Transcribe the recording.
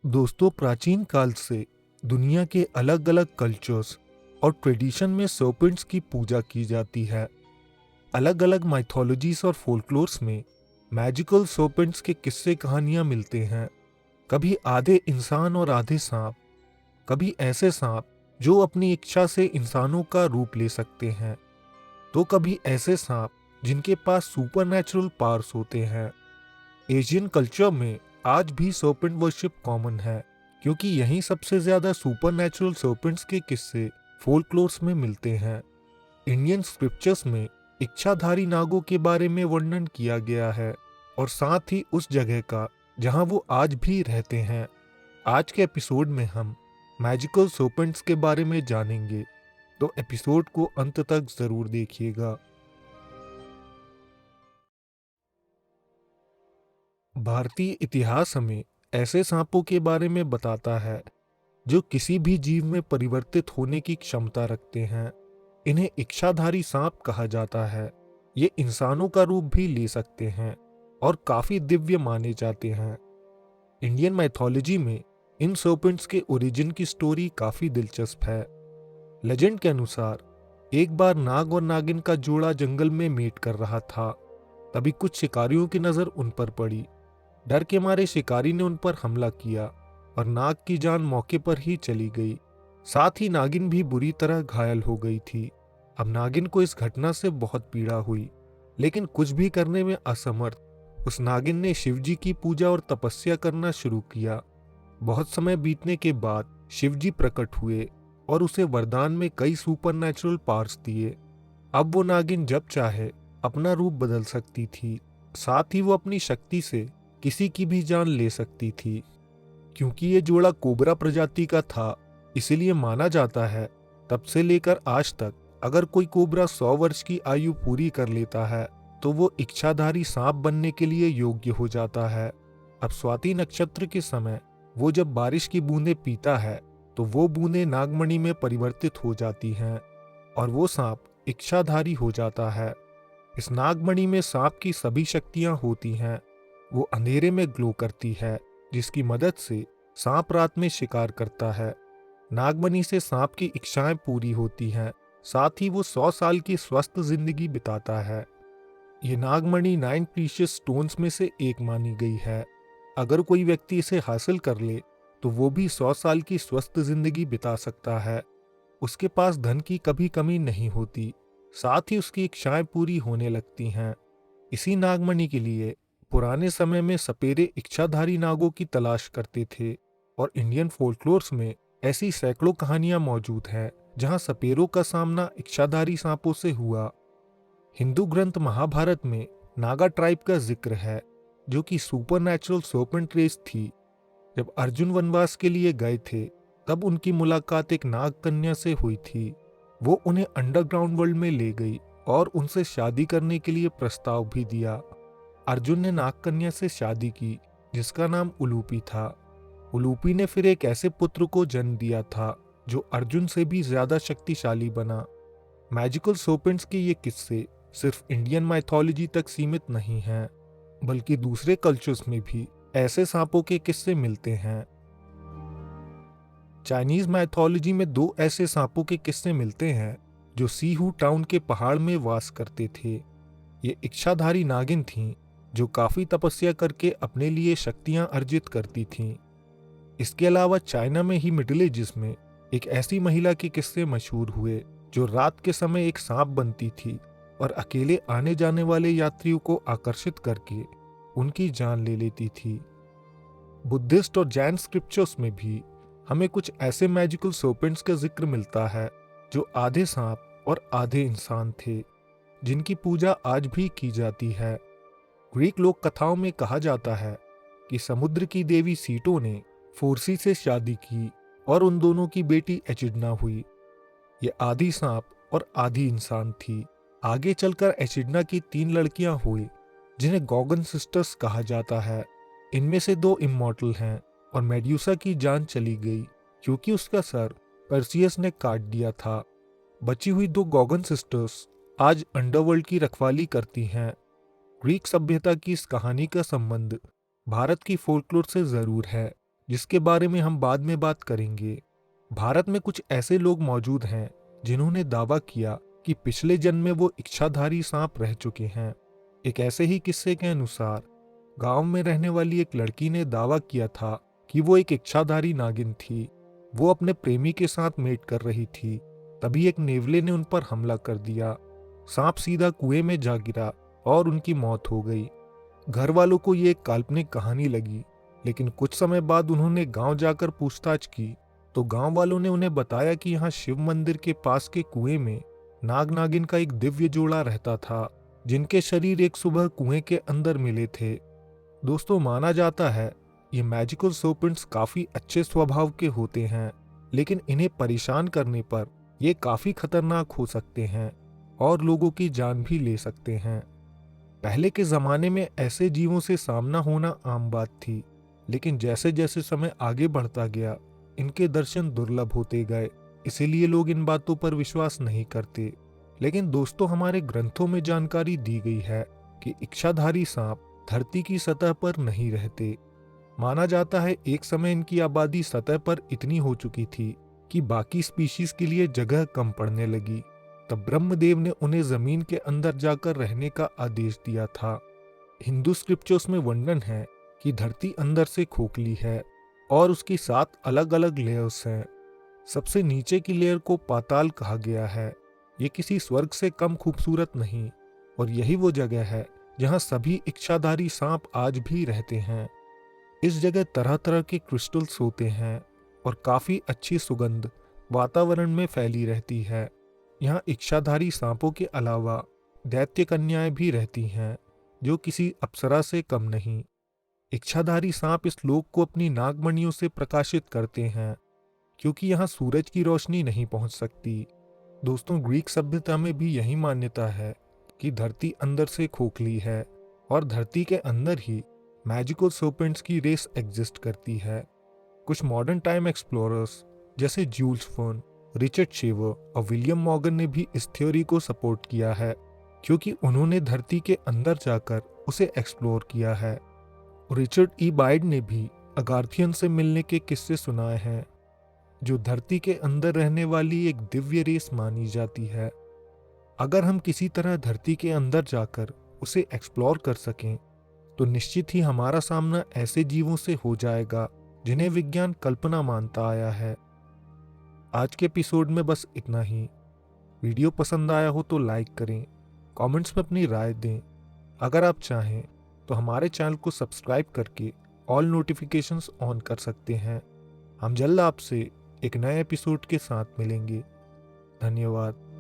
दोस्तों, प्राचीन काल से दुनिया के अलग अलग कल्चर्स और ट्रेडिशन में सर्पेंट्स की पूजा की जाती है। अलग अलग माइथोलॉजीज और फोल्कलोर्स में मैजिकल सर्पेंट्स के किस्से कहानियां मिलते हैं। कभी आधे इंसान और आधे सांप, कभी ऐसे सांप जो अपनी इच्छा से इंसानों का रूप ले सकते हैं, तो कभी ऐसे सांप जिनके पास सुपरनैचुरल पावर्स होते हैं। एशियन कल्चर में आज भी सर्पेंट वर्शिप कॉमन है, क्योंकि यहीं सबसे ज्यादा सुपरनैचुरल सर्पेंट्स के किस्से फोल्कलोर्स में मिलते हैं। इंडियन स्क्रिप्चर्स में इच्छाधारी नागों के बारे में वर्णन किया गया है, और साथ ही उस जगह का जहां वो आज भी रहते हैं। आज के एपिसोड में हम मैजिकल सर्पेंट्स के बारे में जानेंगे, तो एपिसोड को अंत तक जरूर देखिएगा। भारतीय इतिहास हमें ऐसे सांपों के बारे में बताता है जो किसी भी जीव में परिवर्तित होने की क्षमता रखते हैं। इन्हें इच्छाधारी सांप कहा जाता है। ये इंसानों का रूप भी ले सकते हैं और काफी दिव्य माने जाते हैं। इंडियन माइथोलॉजी में इन सर्पेंट्स के ओरिजिन की स्टोरी काफी दिलचस्प है। लेजेंड के अनुसार एक बार नाग और नागिन का जोड़ा जंगल में मेट कर रहा था। तभी कुछ शिकारियों की नजर उन पर पड़ी। डर के मारे शिकारी ने उन पर हमला किया और नाग की जान मौके पर ही चली गई। साथ ही नागिन भी बुरी तरह घायल हो गई थी। अब नागिन को इस घटना से बहुत पीड़ा हुई, लेकिन कुछ भी करने में असमर्थ उस नागिन ने शिवजी की पूजा और तपस्या करना शुरू किया। बहुत समय बीतने के बाद शिवजी प्रकट हुए और उसे वरदान में कई सुपरनैचुरल पावर्स दिए। अब वो नागिन जब चाहे अपना रूप बदल सकती थी। साथ ही वो अपनी शक्ति से किसी की भी जान ले सकती थी। क्योंकि ये जोड़ा कोबरा प्रजाति का था, इसीलिए माना जाता है तब से लेकर आज तक अगर कोई कोबरा 100 वर्ष की आयु पूरी कर लेता है तो वो इच्छाधारी सांप बनने के लिए योग्य हो जाता है। अब स्वाति नक्षत्र के समय वो जब बारिश की बूंदें पीता है तो वो बूंदें नागमणि में परिवर्तित हो जाती हैं और वो सांप इच्छाधारी हो जाता है। इस नागमणि में सांप की सभी शक्तियां होती हैं। वो अंधेरे में ग्लो करती है, जिसकी मदद से सांप रात में शिकार करता है। नागमणि से सांप की इच्छाएं पूरी होती हैं। साथ ही वो 100 साल की स्वस्थ जिंदगी बिताता है। ये नागमणि 9 प्रीशियस स्टोन्स में से एक मानी गई है। अगर कोई व्यक्ति इसे हासिल कर ले तो वो भी 100 साल की स्वस्थ जिंदगी बिता सकता है। उसके पास धन की कभी कमी नहीं होती। साथ ही उसकी इच्छाएं पूरी होने लगती हैं। इसी नागमणि के लिए पुराने समय में सपेरे इच्छाधारी नागों की तलाश करते थे, और इंडियन फोल्कलोर्स में ऐसी सैकड़ों कहानियां मौजूद हैं जहां सपेरों का सामना इच्छाधारी सांपों से हुआ। हिंदू ग्रंथ महाभारत में नागा ट्राइब का जिक्र है, जो कि सुपरनैचुरल सर्पेंट रेस थी। जब अर्जुन वनवास के लिए गए थे तब उनकी मुलाकात एक नाग कन्या से हुई थी। वो उन्हें अंडरग्राउंड वर्ल्ड में ले गई और उनसे शादी करने के लिए प्रस्ताव भी दिया। अर्जुन ने नाग कन्या से शादी की जिसका नाम उलूपी था। उलूपी ने फिर एक ऐसे पुत्र को जन्म दिया था जो अर्जुन से भी ज्यादा शक्तिशाली बना। मैजिकल सर्पेंट्स के ये किस्से सिर्फ इंडियन माइथोलॉजी तक सीमित नहीं हैं, बल्कि दूसरे कल्चर्स में भी ऐसे सांपों के किस्से मिलते हैं। चाइनीज माइथोलॉजी में 2 ऐसे सांपों के किस्से मिलते हैं जो सीहू टाउन के पहाड़ में वास करते थे। ये इच्छाधारी नागिन थीं जो काफी तपस्या करके अपने लिए शक्तियां अर्जित करती थीं। इसके अलावा चाइना में ही मिडिल एजेस में एक ऐसी महिला के किस्से मशहूर हुए जो रात के समय एक सांप बनती थी और अकेले आने जाने वाले यात्रियों को आकर्षित करके उनकी जान ले लेती थी। बुद्धिस्ट और जैन स्क्रिप्चर्स में भी हमें कुछ ऐसे मैजिकल सर्पेंट्स का जिक्र मिलता है जो आधे सांप और आधे इंसान थे, जिनकी पूजा आज भी की जाती है। ग्रीक लोक कथाओं में कहा जाता है कि समुद्र की देवी सीटो ने फोर्सी से शादी की और उन दोनों की बेटी एचिडना हुई। ये आधी सांप और आधी इंसान थी। आगे चलकर एचिडना की 3 लड़कियां हुई जिन्हें गॉगन सिस्टर्स कहा जाता है। इनमें से 2 इमॉर्टल हैं और मेड्यूसा की जान चली गई क्योंकि उसका सर पर्सियस ने काट दिया था। बची हुई 2 गॉगन सिस्टर्स आज अंडरवर्ल्ड की रखवाली करती हैं। ग्रीक सभ्यता की इस कहानी का संबंध भारत की फोल्कलोर से जरूर है, जिसके बारे में हम बाद में बात करेंगे। भारत में कुछ ऐसे लोग मौजूद हैं जिन्होंने दावा किया कि पिछले जन्म में वो इच्छाधारी सांप रह चुके हैं। एक ऐसे ही किस्से के अनुसार गांव में रहने वाली एक लड़की ने दावा किया था कि वो एक इच्छाधारी नागिन थी। वो अपने प्रेमी के साथ मेट कर रही थी, तभी एक नेवले ने उन पर हमला कर दिया। सांप सीधा कुएं में जा गिरा और उनकी मौत हो गई। घर वालों को ये एक काल्पनिक कहानी लगी, लेकिन कुछ समय बाद उन्होंने गांव जाकर पूछताछ की तो गांव वालों ने उन्हें बताया कि यहाँ शिव मंदिर के पास के कुएं में नाग नागिन का एक दिव्य जोड़ा रहता था, जिनके शरीर एक सुबह कुएं के अंदर मिले थे। दोस्तों, माना जाता है ये मैजिकल सर्पेंट्स काफी अच्छे स्वभाव के होते हैं, लेकिन इन्हें परेशान करने पर ये काफी खतरनाक हो सकते हैं और लोगों की जान भी ले सकते हैं। पहले के जमाने में ऐसे जीवों से सामना होना आम बात थी, लेकिन जैसे जैसे समय आगे बढ़ता गया इनके दर्शन दुर्लभ होते गए, इसीलिए लोग इन बातों पर विश्वास नहीं करते। लेकिन दोस्तों, हमारे ग्रंथों में जानकारी दी गई है कि इच्छाधारी सांप धरती की सतह पर नहीं रहते। माना जाता है एक समय इनकी आबादी सतह पर इतनी हो चुकी थी कि बाकी स्पीशीज के लिए जगह कम पड़ने लगी। तब ब्रह्मदेव ने उन्हें जमीन के अंदर जाकर रहने का आदेश दिया था। हिंदू स्क्रिप्चर्स में वर्णन है कि धरती अंदर से खोखली है और उसकी 7 अलग अलग लेयर्स हैं। सबसे नीचे की लेयर को पाताल कहा गया है। ये किसी स्वर्ग से कम खूबसूरत नहीं, और यही वो जगह है जहाँ सभी इच्छाधारी सांप आज भी रहते हैं। इस जगह तरह तरह के क्रिस्टल्स होते हैं और काफी अच्छी सुगंध वातावरण में फैली रहती है। यहाँ इच्छाधारी सांपों के अलावा दैत्य कन्याएं भी रहती हैं, जो किसी अप्सरा से कम नहीं। इच्छाधारी सांप इस लोक को अपनी नागमणियों से प्रकाशित करते हैं, क्योंकि यहाँ सूरज की रोशनी नहीं पहुंच सकती। दोस्तों, ग्रीक सभ्यता में भी यही मान्यता है कि धरती अंदर से खोखली है और धरती के अंदर ही मैजिकल सर्पेंट्स की रेस एग्जिस्ट करती है। कुछ मॉडर्न टाइम एक्सप्लोरर्स जैसे जूल्स वर्न, रिचर्ड शेवर और विलियम मॉर्गन ने भी इस थ्योरी को सपोर्ट किया है, क्योंकि उन्होंने धरती के अंदर जाकर उसे एक्सप्लोर किया है। रिचर्ड ई बाइड ने भी अगार्थियन से मिलने के किस्से सुनाए हैं, जो धरती के अंदर रहने वाली एक दिव्य रेस मानी जाती है। अगर हम किसी तरह धरती के अंदर जाकर उसे एक्सप्लोर कर सकें तो निश्चित ही हमारा सामना ऐसे जीवों से हो जाएगा जिन्हें विज्ञान कल्पना मानता आया है। आज के एपिसोड में बस इतना ही। वीडियो पसंद आया हो तो लाइक करें, कमेंट्स में अपनी राय दें। अगर आप चाहें तो हमारे चैनल को सब्सक्राइब करके ऑल नोटिफिकेशंस ऑन कर सकते हैं। हम जल्द आपसे एक नए एपिसोड के साथ मिलेंगे। धन्यवाद।